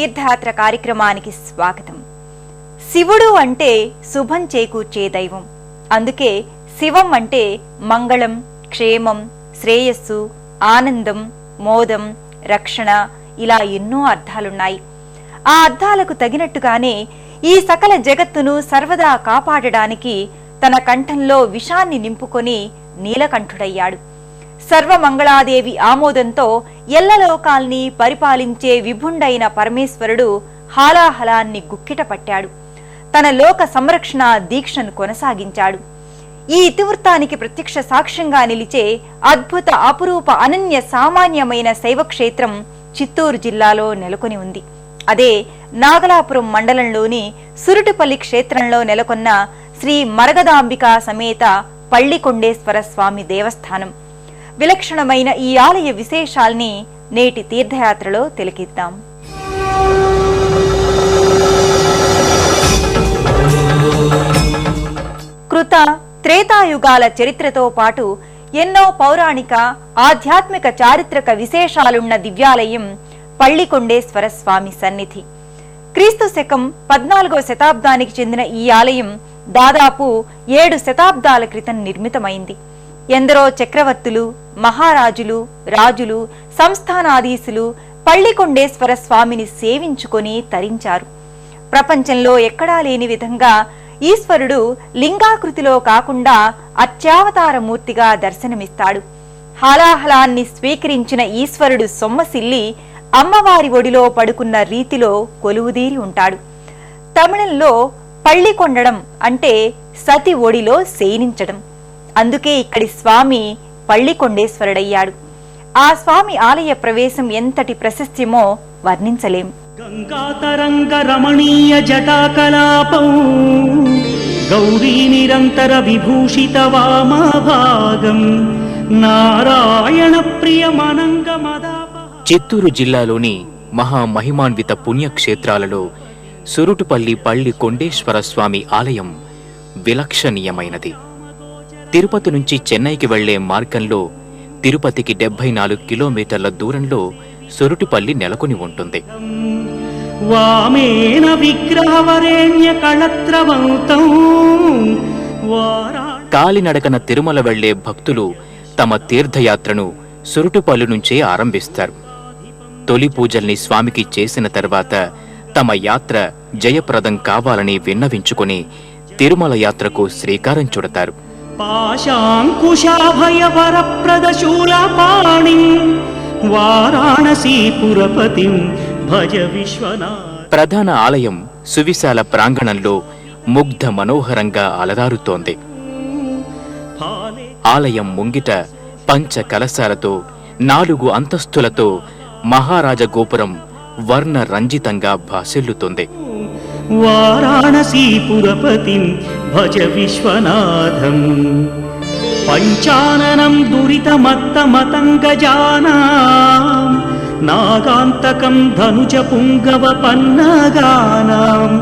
తీర్థయాత్ర కార్యక్రమానికి స్వాగతం. శివుడు అంటే శుభం చేకూర్చే దైవం. అందుకే శివం అంటే మంగళం, క్షేమం, శ్రేయస్సు, ఆనందం, మోదం, రక్షణ, ఇలా ఎన్నో అర్థాలున్నాయి. ఆ అర్థాలకు తగినట్టుగానే ఈ సకల జగత్తును సర్వదా కాపాడడానికి తన కంఠంలో విషాన్ని నింపుకొని నీలకంఠుడయ్యాడు. సర్వమంగళాదేవి ఆమోదంతో ఎల్లలోకాల్ని పరిపాలించే విభుండైన పరమేశ్వరుడు హాలాహలాన్ని గుక్కిట పట్టాడు. తన లోక సంరక్షణ దీక్షను కొనసాగించాడు. ఈ ఇతివృత్తానికి ప్రత్యక్ష సాక్ష్యంగా నిలిచే అద్భుత, అపురూప, అనన్య సామాన్యమైన శైవక్షేత్రం చిత్తూరు జిల్లాలో నెలకొని ఉంది. అదే నాగలాపురం మండలంలోని సురుటిపల్లి క్షేత్రంలో నెలకొన్న శ్రీ మరగదాంబిక సమేత పళ్ళికొండేశ్వర స్వామి దేవస్థానం. విలక్షణమైన ఈ ఆలయ విశేషాల్ని నేటి తీర్థయాత్రలో తిలకిద్దాం. కృత త్రేతాయుగాల చరిత్రతో పాటు ఎన్నో పౌరాణిక, ఆధ్యాత్మిక, చారిత్రక విశేషాలున్న దివ్యాలయం పళ్ళికొండేశ్వర స్వామి సన్నిధి. క్రీస్తు శకం 14వ శతాబ్దానికి చెందిన ఈ ఆలయం దాదాపు 7 శతాబ్దాల క్రితం నిర్మితమైంది. ఎందరో చక్రవర్తులు, మహారాజులు, రాజులు, సంస్థానాధీశులు పళ్ళికొండేశ్వర స్వామిని సేవించుకొని తరించారు. ప్రపంచంలో ఎక్కడా లేని విధంగా ఈశ్వరుడు లింగాకృతిలో కాకుండా అత్యావతారమూర్తిగా దర్శనమిస్తాడు. హాలాహలాన్ని స్వీకరించిన ఈశ్వరుడు సొమ్మసిల్లి అమ్మవారి ఒడిలో పడుకున్న రీతిలో కొలువుదీరి ఉంటాడు. తమిళంలో పళ్ళికొండడం అంటే సతి ఒడిలో శయనించడం. అందుకే ఇక్కడి స్వామి పళ్ళికొండేశ్వరుడయ్యాడు. ఆ స్వామి ఆలయ ప్రవేశం ఎంతటి ప్రశస్త్యమో వర్ణించలేం. గంగాతరంగ రమణీయ జటాకలాపం గౌరీ నిరంతర విభూషిత వామభాగం నారాయణ ప్రియమనంగమదాప. చిత్తూరు జిల్లాలోని మహామహిమాన్విత పుణ్యక్షేత్రాలలో సురుటుపల్లి పళ్ళికొండేశ్వర స్వామి ఆలయం విలక్షణీయమైనది. తిరుపతి నుంచి చెన్నైకి వెళ్లే మార్గంలో తిరుపతికి 74 కిలోమీటర్ల దూరంలో సురుటిపల్లి నెలకొని ఉంటుంది. వామేన విగ్రహవరేణ్య కళత్రవంతం కాలినడకన తిరుమల వెళ్లే భక్తులు తమ తీర్థయాత్రను సురుటుపల్లి నుంచే ఆరంభిస్తారు. తొలి పూజల్ని స్వామికి చేసిన తర్వాత తమ యాత్ర జయప్రదం కావాలని విన్నవించుకుని తిరుమల యాత్రకు శ్రీకారం చుడతారు. ప్రధాన ఆలయం సువిశాల ప్రాంగణంలో ముగ్ధ మనోహరంగా అలరారుతోంది. ఆలయం ముంగిట పంచ కలశాలతో 4 అంతస్తులతో మహారాజ గోపురం వర్ణ రంజితంగా భాసిల్లుతుంది. వారాణసీపురపతిం భజ విశ్వనాథం పంచాననం దురితమత్తమతంగజానాం నాగాంతకం ధనుజ పుంగవ పన్నగానాం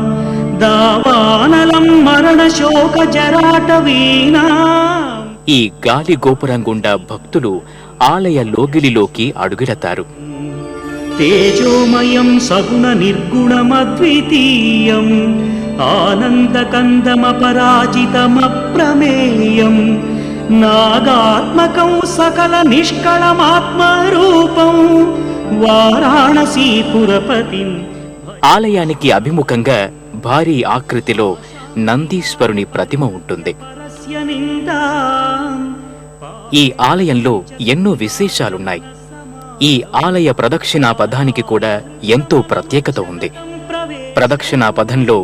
దావానలం మరణ శోక జరాటవీనాం. ఈ గాలి గోపురం గుండా భక్తులు ఆలయ లోగిలిలోకి అడుగుడతారు. తేజోమయం సగుణ నిర్గుణమద్వితీయం ఆనందకందమపరాజితమప్రమేయం నాగాత్మకం సకల నిష్కళమాత్మరూపం వారాణసీపురపతిం. ఆలయానికి అభిముఖంగా భారీ ఆకృతిలో నందీశ్వరుని ప్రతిమ ఉంటుంది. ఈ ఆలయంలో ఎన్నో విశేషాలున్నాయి. ఈ ఆలయ ప్రదక్షిణా పథానికి కూడా ఎంతో ప్రత్యేకత ఉంది. ప్రదక్షిణా పథంలో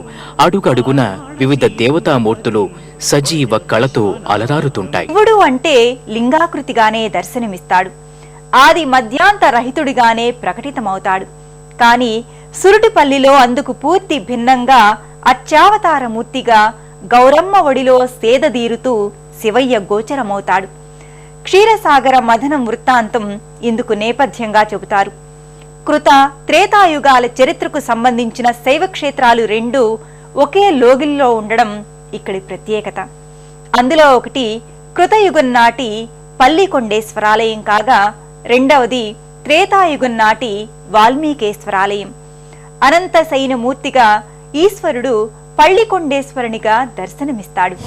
అడుగడుగున వివిధ దేవతామూర్తులు సజీవ కళతో అలరారుతుంటాయి. శివుడు అంటే లింగాకృతిగానే దర్శనమిస్తాడు. ఆది మధ్యాంత రహితుడిగానే ప్రకటితమవుతాడు. కాని సురుటిపల్లిలో అందుకు పూర్తి భిన్నంగా అత్యావతారమూర్తిగా గౌరమ్మ ఒడిలో సేదదీరుతూ శివయ్య గోచరమవుతాడు. క్షీరసాగర మథనం వృత్తాంతం ఇందుకు నేపథ్యంగా చెబుతారు. కృత త్రేతాయుగాల చరిత్రకు సంబంధించిన శైవక్షేత్రాలు 2 ఒకే లోగిల్లో ఉండడం ఇక్కడి ప్రత్యేకత. అందులో ఒకటి కృతయుగం నాటి పళ్ళికొండేశ్వరాలయం కాగా, రెండవది త్రేతాయుగం నాటి వాల్మీకేశ్వరాలయం. అనంత శయనమూర్తిగా ఈశ్వరుడు పళ్ళికొండేశ్వరునిగా దర్శనమిస్తాడు.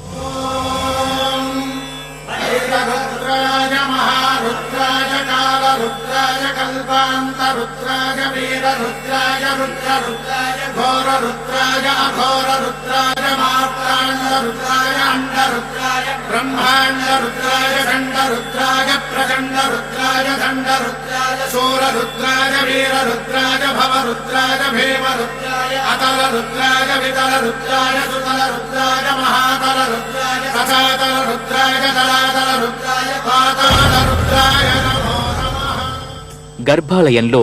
రుద్రాయ మహారుద్రాయ కాలరుద్రాయ కల్పాంతరుద్రాయ వీరరుద్రాయ రుద్రరుద్రాయ ఘోరరుద్రాయ అఘోరరుద్రాయ మార్తాండరుద్రాయ అండరుద్రాయ బ్రహ్మాండరుద్రాయ దండరుద్రాయ ప్రచండరుద్రాయ దండరుద్రాయ శూరరుద్రాయ వీరరుద్రాయ భవరుద్రాయ భీమరుద్రాయ అతలరుద్రాయ వితలరుద్రాయ సుతలరుద్రాయ మహాతలరుద్రాయ సచాతలరుద్రాయ దళాతలరుద్రాయ పాతాళరుద్రాయ నమో నమః. గర్భాలయంలో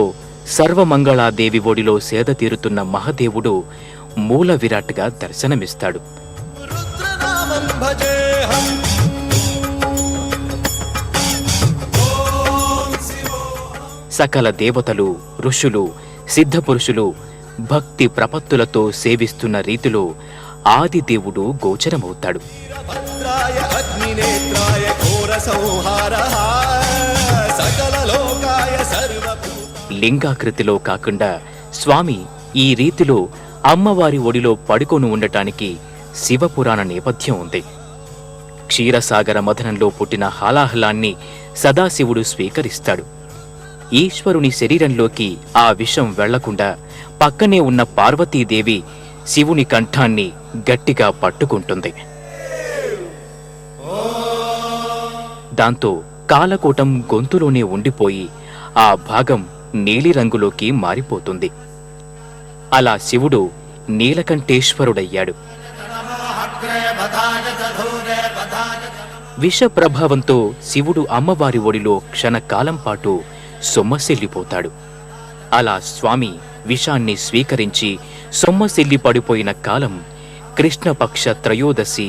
సర్వమంగళాదేవి ఒడిలో సేద తీరుతున్న మహాదేవుడు మూల విరాట్గా దర్శనమిస్తాడు. రుద్రనామం భజేహం. సకల దేవతలు, ఋషులు, సిద్ధపురుషులు భక్తి ప్రపత్తులతో సేవిస్తున్న రీతిలో ఆదిదేవుడు గోచరమవుతాడు. వీరభద్రాయ అగ్నినేత్రాయ ఘోర సంహారః సకల లోకాయ సర్వభూత. లింగాకృతిలో కాకుండా స్వామి ఈ రీతిలో అమ్మవారి ఒడిలో పడుకొని ఉండటానికి శివపురాణ నేపథ్యం ఉంది. క్షీరసాగర మథనంలో పుట్టిన హాలాహలాన్ని సదాశివుడు స్వీకరిస్తాడు. ఈశ్వరుని శరీరంలోకి ఆ విషం వెళ్లకుండా పక్కనే ఉన్న పార్వతీదేవి శివుని కంఠాన్ని గట్టిగా పట్టుకుంటుంది. దాంతో కాలకూటం గొంతులోనే ఉండిపోయి ఆ భాగం నీలిరంగులోకి మారిపోతుంది. అలా శివుడు నీలకంఠేశ్వరుడయ్యాడు. విష ప్రభావంతో శివుడు అమ్మవారి ఒడిలో క్షణకాలం పాటు సొమ్మసిల్లిపోతాడు. అలా స్వామి విషాన్ని స్వీకరించి సొమ్మసిల్లి పడిపోయిన కాలం కృష్ణపక్ష త్రయోదశి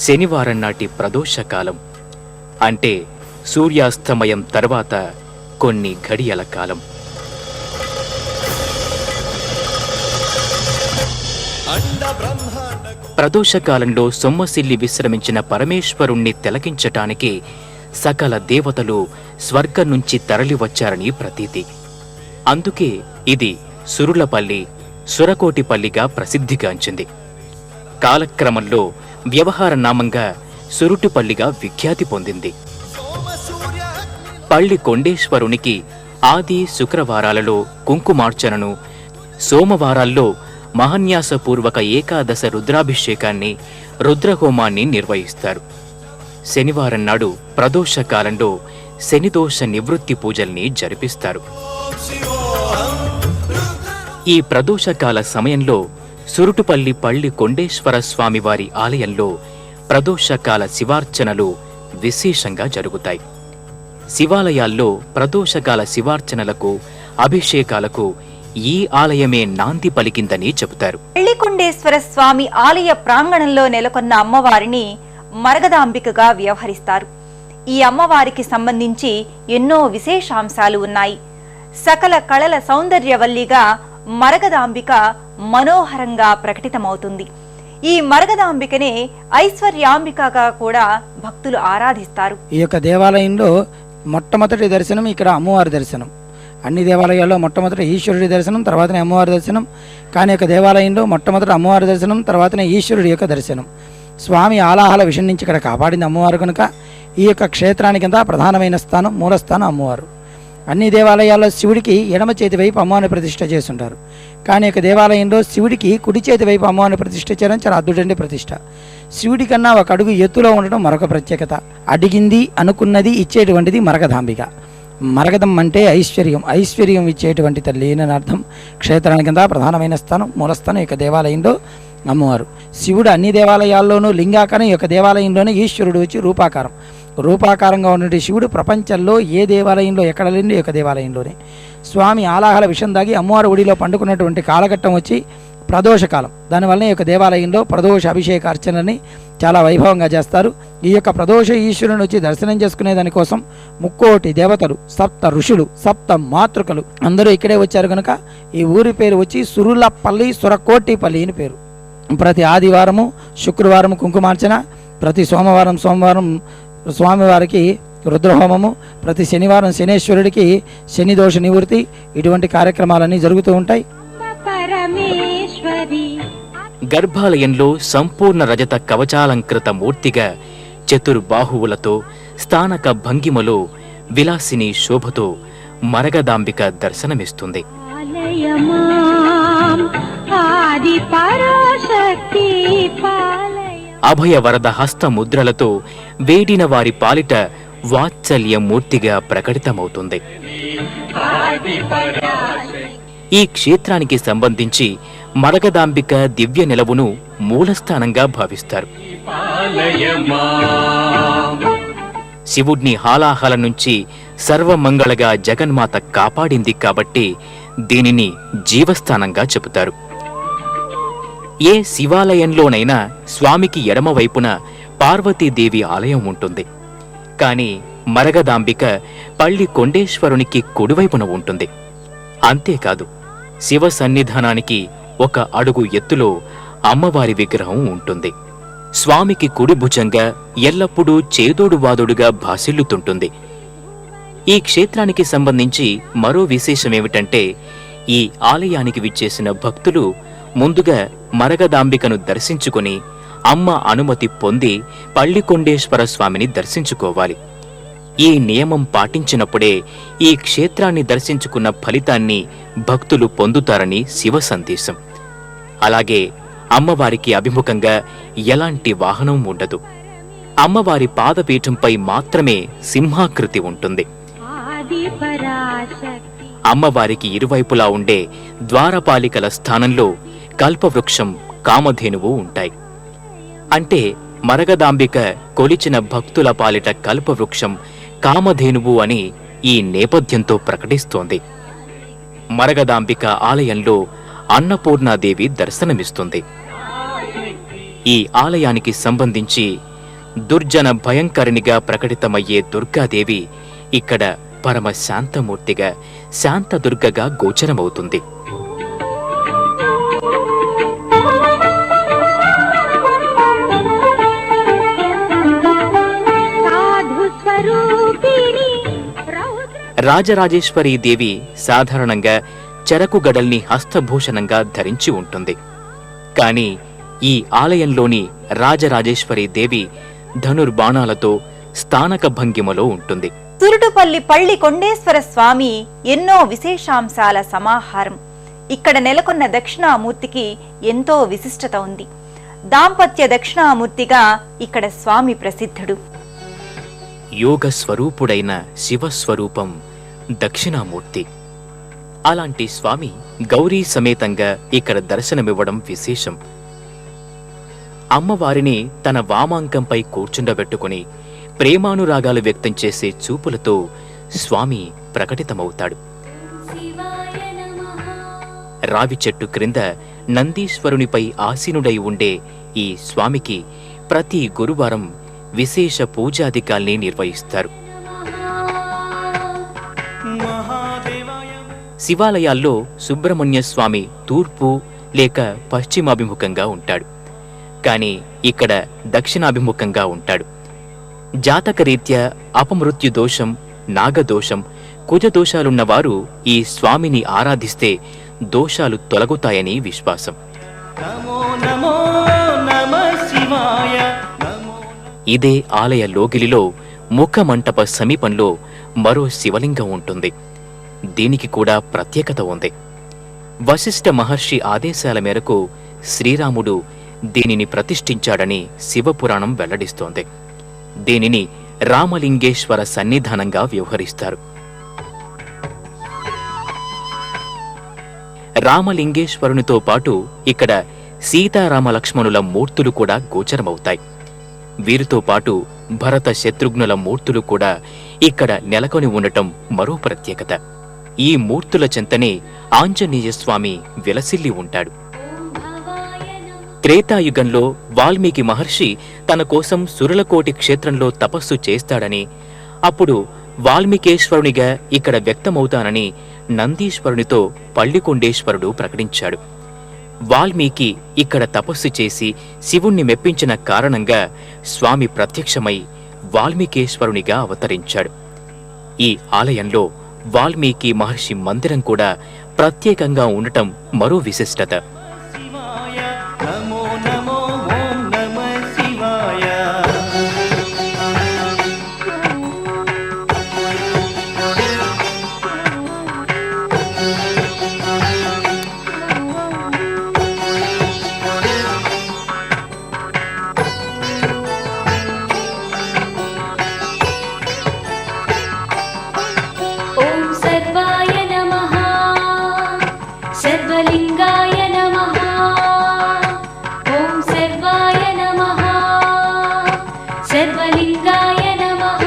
శనివారం నాటి ప్రదోషకాలం. అంటే సూర్యాస్తమయం తర్వాత కొన్ని ఘడియల కాలం. అండ బ్రహ్మాండ ప్రదోషకాలంలో సొమ్మసిల్లి విశ్రమించిన పరమేశ్వరుణ్ణి తిలకించటానికి సకల దేవతలు స్వర్గం నుంచి తరలివచ్చారని ప్రతీతి. అందుకే ఇది సురులపల్లి, సురకోటిపల్లిగా ప్రసిద్ధిగాంచింది. కాలక్రమంలో వ్యవహార నామంగా సురుటిపల్లిగా విఖ్యాతి పొందింది. సోమ సూర్య అగ్ని పల్లి కొండేశ్వరునికి ఆది శుక్రవారాలలో కుంకుమార్చనను, సోమవారాల్లో మహాన్యాసపూర్వక ఏకాదశ రుద్రాభిషేకాన్ని, రుద్రహోమాన్ని నిర్వహిస్తారు. శనివారం నాడు ప్రదోషకాలంలో శనిదోష నివృత్తి పూజల్ని జరిపిస్తారు. శివోహం. ఈ ప్రదోషకాల సమయంలో సురుటుపల్లి పల్లి కొండేశ్వర స్వామివారి ఆలయంలో ప్రదోషకాల శివార్చనలు విశేషంగా జరుగుతాయి. శివాలయాల్లో ప్రదోషకాల శివార్చనలకు, అభిషేకాలకు ఈ ఆలయమే నాంది పలికిందని చెబుతారు. పళ్ళికొండేశ్వర స్వామి ఆలయ ప్రాంగణంలో నెలకొన్న అమ్మవారిని మరగదాంబికగా వ్యవహరిస్తారు. ఈ అమ్మవారికి సంబంధించి ఎన్నో విశేషాంశాలు ఉన్నాయి. సకల కళల సౌందర్యవల్లిగా మరగదాంబిక మనోహరంగా ప్రకటితమవుతుంది. ఈ మరగదాంబికనే ఐశ్వర్యాంబికగా కూడా భక్తులు ఆరాధిస్తారు. ఈ యొక్క దేవాలయంలో మొట్టమొదటి దర్శనం ఇక్కడ అమ్మవారి దర్శనం. అన్ని దేవాలయాల్లో మొట్టమొదటి ఈశ్వరుడి దర్శనం, తర్వాతనే అమ్మవారి దర్శనం. కానీ యొక్క దేవాలయంలో మొట్టమొదటి అమ్మవారి దర్శనం, తర్వాతనే ఈశ్వరుడి యొక్క దర్శనం. స్వామి ఆలాహల విషయం నుంచి ఇక్కడ కాపాడింది అమ్మవారు కనుక ఈ యొక్క క్షేత్రానికంతా ప్రధానమైన స్థానం, మూలస్థానం అమ్మవారు. అన్ని దేవాలయాల్లో శివుడికి ఎడమ చేతి వైపు అమ్మవారిని ప్రతిష్ఠ చేస్తుంటారు. కానీ యొక్క దేవాలయంలో శివుడికి కుడి చేతి వైపు అమ్మవారిని ప్రతిష్ఠ చేయడం చాలా అద్భుతండి ప్రతిష్ఠ. శివుడి కన్నా ఒక అడుగు ఎత్తులో ఉండడం మరొక ప్రత్యేకత. అడిగింది అనుకున్నది ఇచ్చేటువంటిది మరగదాంబిక. మరగదం అంటే ఐశ్వర్యం, ఐశ్వర్యం ఇచ్చేటువంటి తల్లి అని అర్థం. క్షేత్రానికంతా ప్రధానమైన స్థానం, మూలస్థానం యొక్క దేవాలయంలో అమ్మవారు. శివుడు అన్ని దేవాలయాల్లోనూ లింగాకారం, యొక్క దేవాలయంలోనే ఈశ్వరుడు వచ్చి రూపాకారం. రూపాకారంగా ఉన్నటువంటి శివుడు ప్రపంచంలో ఏ దేవాలయంలో ఎక్కడ లేని యొక్క దేవాలయంలోనే. స్వామి ఆలాహల విషం దాగి అమ్మవారి ఒడిలో పండుకున్నటువంటి కాలఘట్టం వచ్చి ప్రదోషకాలం. దానివల్ల ఈ యొక్క దేవాలయంలో ప్రదోష అభిషేక అర్చనని చాలా వైభవంగా చేస్తారు. ఈ యొక్క ప్రదోష ఈశ్వరుని వచ్చి దర్శనం చేసుకునే దానికోసం 30 దేవతలు, 7 ఋషులు, 7 మాతృకలు అందరూ ఇక్కడే వచ్చారు కనుక ఈ ఊరి పేరు వచ్చి సురులపల్లి, సురకోటిపల్లి అని పేరు. ప్రతి ఆదివారము, శుక్రవారం కుంకుమార్చన, ప్రతి సోమవారం స్వామివారికి రుద్రహోమము, ప్రతి శనివారం శనేశ్వరుడికి శని దోష నివృత్తి, ఇటువంటి కార్యక్రమాలన్నీ జరుగుతూ ఉంటాయి. పరమేశ్వరి. గర్భాలయంలో సంపూర్ణ రజత కవచాలంకృత మూర్తిగా చతుర్బాహువులతో స్థానక భంగిమలో విలాసిని శోభతో మరగదాంబిక దర్శనమిస్తుంది. ఆలయమాం ఆది పరాశక్తి పాలయ. అభయ వరద హస్త ముద్రలతో వేడిన వారి పాలిట వాత్సల్య మూర్తిగా ప్రకటితమవుతుంది. ఈ క్షేత్రానికి సంబంధించి మరగదాంబిక దివ్య నిలవును మూలస్థానంగా భావిస్తారు. శివుడిని హాలాహల నుంచి సర్వమంగళగా జగన్మాత కాపాడింది కాబట్టి దీనిని జీవస్థానంగా చెబుతారు. ఏ శివాలయంలోనైనా స్వామికి ఎడమవైపున పార్వతీదేవి ఆలయం ఉంటుంది. కాని మరగదాంబిక పళ్ళి కొండేశ్వరునికి కుడివైపున ఉంటుంది. అంతేకాదు, శివ సన్నిధానానికి 1 అడుగు ఎత్తులో అమ్మవారి విగ్రహం ఉంటుంది. స్వామికి కుడి భుజంగా ఎల్లప్పుడూ చేదోడువాదోడుగా భాసిల్లుతుంటుంది. ఈ క్షేత్రానికి సంబంధించి మరో విశేషమేమిటంటే, ఈ ఆలయానికి విచ్చేసిన భక్తులు ముందుగా మరగదాంబికను దర్శించుకుని అమ్మ అనుమతి పొంది పళ్ళికొండేశ్వర స్వామిని దర్శించుకోవాలి. ఈ నియమం పాటించినప్పుడే ఈ క్షేత్రాన్ని దర్శించుకున్న ఫలితాన్ని భక్తులు పొందుతారని శివ సందేశం. అలాగే అమ్మవారికి అభిముఖంగా ఎలాంటి వాహనం ఉండదు. అమ్మవారి పాదపీఠంపై మాత్రమే సింహాకృతి ఉంటుంది. ఆది పరాశక్తి. అమ్మవారికి ఇరువైపులా ఉండే ద్వారపాలికల స్థానంలో కల్పవృక్షం, కామధేనువు ఉంటాయి. అంటే మరగదాంబిక కొలిచిన భక్తుల పాలిట కల్పవృక్షం, కామధేనువు అని ఈ నేపథ్యంతో ప్రకటిస్తోంది. మరగదాంబిక ఆలయంలో అన్నపూర్ణాదేవి దర్శనమిస్తుంది. ఈ ఆలయానికి సంబంధించి దుర్జన భయంకరినిగా ప్రకటితమయ్యే దుర్గాదేవి ఇక్కడ పరమ శాంతమూర్తిగా, శాంతదుర్గగా గోచరమవుతుంది. రాజరాజేశ్వరీ దేవి సాధారణంగా చెరకు గడల్ని హస్తభూషణంగా ధరించి ఉంటుంది. కాని ఈ ఆలయంలోని రాజరాజేశ్వరీ దేవి ధనుర్బాణాలతో స్థానక భంగిమలో ఉంటుంది. సురుటుపల్లి పళ్ళి కొండేశ్వర స్వామి ఎన్నో విశేషాంశాల సమాహారం. ఇక్కడ నెలకొన్న దక్షిణామూర్తికి ఎంతో విశిష్టత ఉంది. దాంపత్య దక్షిణామూర్తిగా ఇక్కడ స్వామి ప్రసిద్ధుడు. యోగ స్వరూపుడైన శివస్వరూపం దక్షిణామూర్తి. అలాంటి స్వామి గౌరీ సమేతంగా ఇక్కడ దర్శనమివ్వడం విశేషం. అమ్మవారిని తన వామాంకంపై కూర్చుండబెట్టుకుని ప్రేమానురాగాలు వ్యక్తం చేసే చూపులతో స్వామి ప్రకటితమవుతాడు. రావి చెట్టు క్రింద నందీశ్వరునిపై ఆసీనుడై ఉండే ఈ స్వామికి ప్రతి గురువారం విశేష పూజాధికాల్ని నిర్వహిస్తారు. శివాలయాల్లో సుబ్రహ్మణ్య స్వామి తూర్పు లేక పశ్చిమాభిముఖంగా ఉంటాడు. కాని ఇక్కడ దక్షిణాభిముఖంగా ఉంటాడు. జాతకరీత్యా అపమృత్యు దోషం, నాగదోషం, కుజదోషాలున్నవారు ఈ స్వామిని ఆరాధిస్తే దోషాలు తొలగుతాయని విశ్వాసం. ఇదే ఆలయ లోగిలిలో ముఖమంటప సమీపంలో మరో శివలింగం ఉంటుంది. దీనికి కూడా ప్రత్యేకత ఉంది. వశిష్ఠ మహర్షి ఆదేశాల మేరకు శ్రీరాముడు దీనిని ప్రతిష్ఠించాడని శివపురాణం వెల్లడిస్తోంది. దీనిని రామలింగేశ్వర సన్నిధానంగా వ్యవహరిస్తారు. రామలింగేశ్వరునితో పాటు ఇక్కడ సీతారామ లక్ష్మణుల మూర్తులు కూడా గోచరమవుతాయి. వీరితో పాటు భరత శత్రుఘ్నుల మూర్తులు కూడా ఇక్కడ నెలకొని ఉండటం మరో ప్రత్యేకత. ఈ మూర్తుల చెంతనే ఆంజనేయస్వామి విలసిల్లి ఉంటాడు. త్రేతాయుగంలో వాల్మీకి మహర్షి తన కోసం సురలకోటి క్షేత్రంలో తపస్సు చేస్తాడని, అప్పుడు వాల్మీకేశ్వరునిగా ఇక్కడ వ్యక్తమవుతానని నందీశ్వరునితో పళ్ళికొండేశ్వరుడు ప్రకటించాడు. వాల్మీకి ఇక్కడ తపస్సు చేసి శివుణ్ణి మెప్పించిన కారణంగా స్వామి ప్రత్యక్షమై వాల్మీకేశ్వరునిగా అవతరించాడు. ఈ ఆలయంలో వాల్మీకి మహర్షి మందిరం కూడా ప్రత్యేకంగా ఉండటం మరో విశిష్టత. శివాయ నమో నమో ఓం నమః శివాయ. ॐ सर्वाय नमः सर्वलिङ्गाय नमः ॐ सर्वाय नमः सर्वलिङ्गाय नमः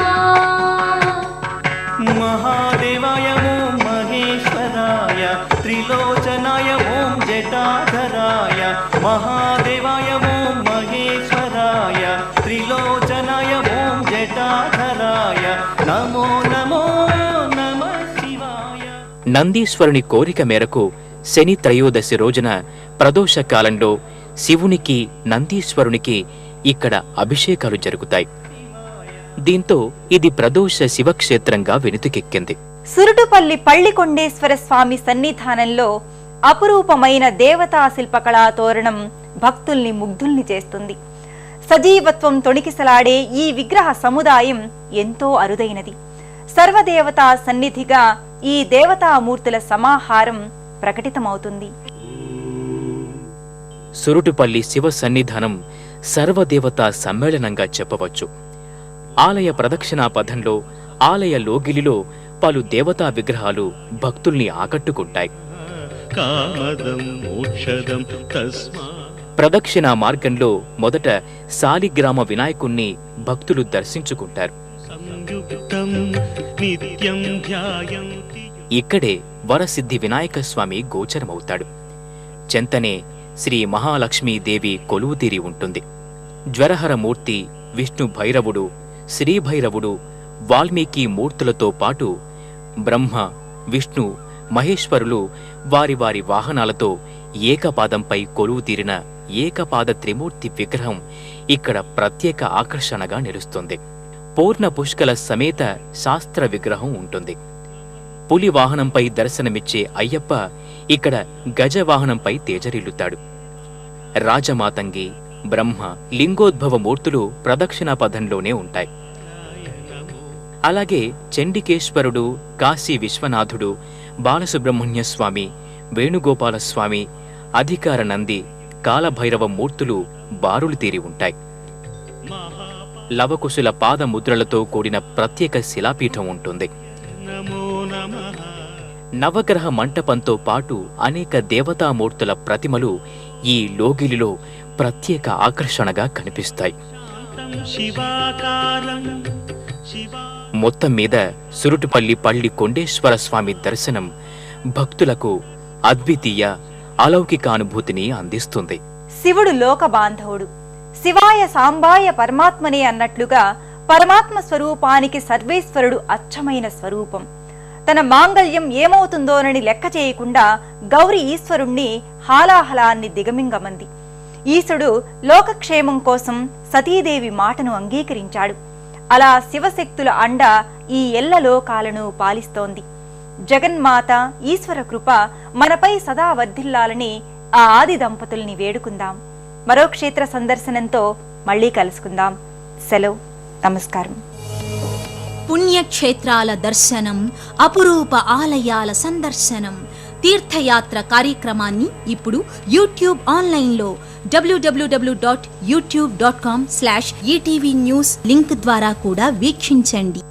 महादेवाय ओम महेश्वराय त्रिलोचनाय ओम जटाधराय. महादेवाय ओम महेश्वराय त्रिलोचनाय ओम जटाधराय. नमो नमो नमः शिवाय. నందీశ్వరుని కోరిక మేరకు శని త్రయోదశి రోజున ప్రదోష కాలంలో శివునికి నందీశ్వరునికి ఇక్కడ అభిషేకాలు జరుగుతాయి. దీంతో ఇది ప్రదోష శివక్షేత్రంగా వెనుతికెక్కింది. సురుటుపల్లి పళ్ళికొండేశ్వర స్వామి సన్నిధానంలో అపురూపమైన దేవతా శిల్పకళా తోరణం భక్తుల్ని ముగ్ధుల్ని చేస్తుంది. సజీవత్వం తొణికిసలాడే ఈ విగ్రహ సముదాయం ఎంతో అరుదైనది. సర్వదేవతా సన్నిధిగా ఈ దేవతామూర్తుల సమాహారం ప్రకటితమవుతుంది. సురుటుపల్లి శివ సన్నిధానం సర్వదేవతా సమ్మేళనంగా చెప్పవచ్చు. ఆలయ ప్రదక్షిణా పథంలో ఆలయ లోగిలిలో పలు దేవతా విగ్రహాలు భక్తుల్ని ఆకట్టుకుంటాయి. కామదం మోక్షదం తస్మా. ప్రదక్షిణా మార్గంలో మొదట సాలిగ్రామ వినాయకుణ్ణి భక్తులు దర్శించుకుంటారు. సంయుక్తం నిత్యం ధ్యాయంతి. ఇక్కడే వరసిద్ధి వినాయక స్వామి గోచరమవుతాడు. చెంతనే శ్రీ మహాలక్ష్మీదేవి కొలువుతీరి ఉంటుంది. జ్వరహరమూర్తి, విష్ణు భైరవుడు, శ్రీభైరవుడు, వాల్మీకి మూర్తులతో పాటు బ్రహ్మ, విష్ణు, మహేశ్వరులు వారి వారి వాహనాలతో ఏకపాదంపై కొలువుతీరిన ఏకపాద త్రిమూర్తి విగ్రహం ఇక్కడ ప్రత్యేక ఆకర్షణగా నిలుస్తుంది. పూర్ణ పుష్కల సమేత శాస్త్ర విగ్రహం ఉంటుంది. పులి వాహనంపై దర్శనమిచ్చే అయ్యప్ప ఇక్కడ గజవాహనంపై తేజరిల్లుతాడు. రాజమాతంగి, బ్రహ్మ, లింగోద్భవ మూర్తులు ప్రదక్షిణా పథంలోనే ఉంటాయి. అలాగే చండికేశ్వరుడు, కాశీ విశ్వనాథుడు, బాలసుబ్రహ్మణ్య స్వామి, వేణుగోపాలస్వామి, అధికార నంది, కాలభైరవ మూర్తులు బారులు తీరి ఉంటాయి. లవకుశుల పాదముద్రలతో కూడిన ప్రత్యేక శిలాపీఠం ఉంటుంది. నమో నమః. నవగ్రహ మంటపంతో పాటు అనేక దేవతామూర్తుల ప్రతిమలు ఈ లోగిలిలో ప్రత్యేక ఆకర్షణగా కనిపిస్తాయి. శివాకారం శివా. మొత్తం మీద సురుటుపల్లి పల్లి కొండేశ్వర స్వామి దర్శనం భక్తులకు అద్వితీయ అలౌకికానుభూతిని అందిస్తుంది. శివుడు లోక బాంధవుడు. శివాయ సాంబాయ పరమాత్మనే అన్నట్లుగా పరమాత్మ స్వరూపానికి సర్వేశ్వరుడు అచ్చమైన స్వరూపం. తన మాంగళ్యం ఏమవుతుందోనని లెక్క చేయకుండా గౌరి ఈశ్వరుణ్ణి హాలాహలాన్ని దిగమింగమంది. ఈశుడు లోకక్షేమం కోసం సతీదేవి మాటను అంగీకరించాడు. అలా శివశక్తుల అండ ఈ ఎల్ల లోకాలను పాలిస్తోంది. జగన్మాత ఈశ్వర కృప మనపై సదా వర్ధిల్లాలని ఆ ఆది దంపతుల్ని వేడుకుందాం. మరో క్షేత్ర సందర్శనంతో మళ్ళీ కలుసుకుందాం. సెలవు. నమస్కారం. పుణ్యక్షేత్రాల దర్శనం, అపురూప ఆలయాల సందర్శనం, తీర్థయాత్ర కార్యక్రమాన్ని ఇప్పుడు యూట్యూబ్ ఆన్లైన్లో www.youtube.com/ETV News లింక్ ద్వారా కూడా వీక్షించండి.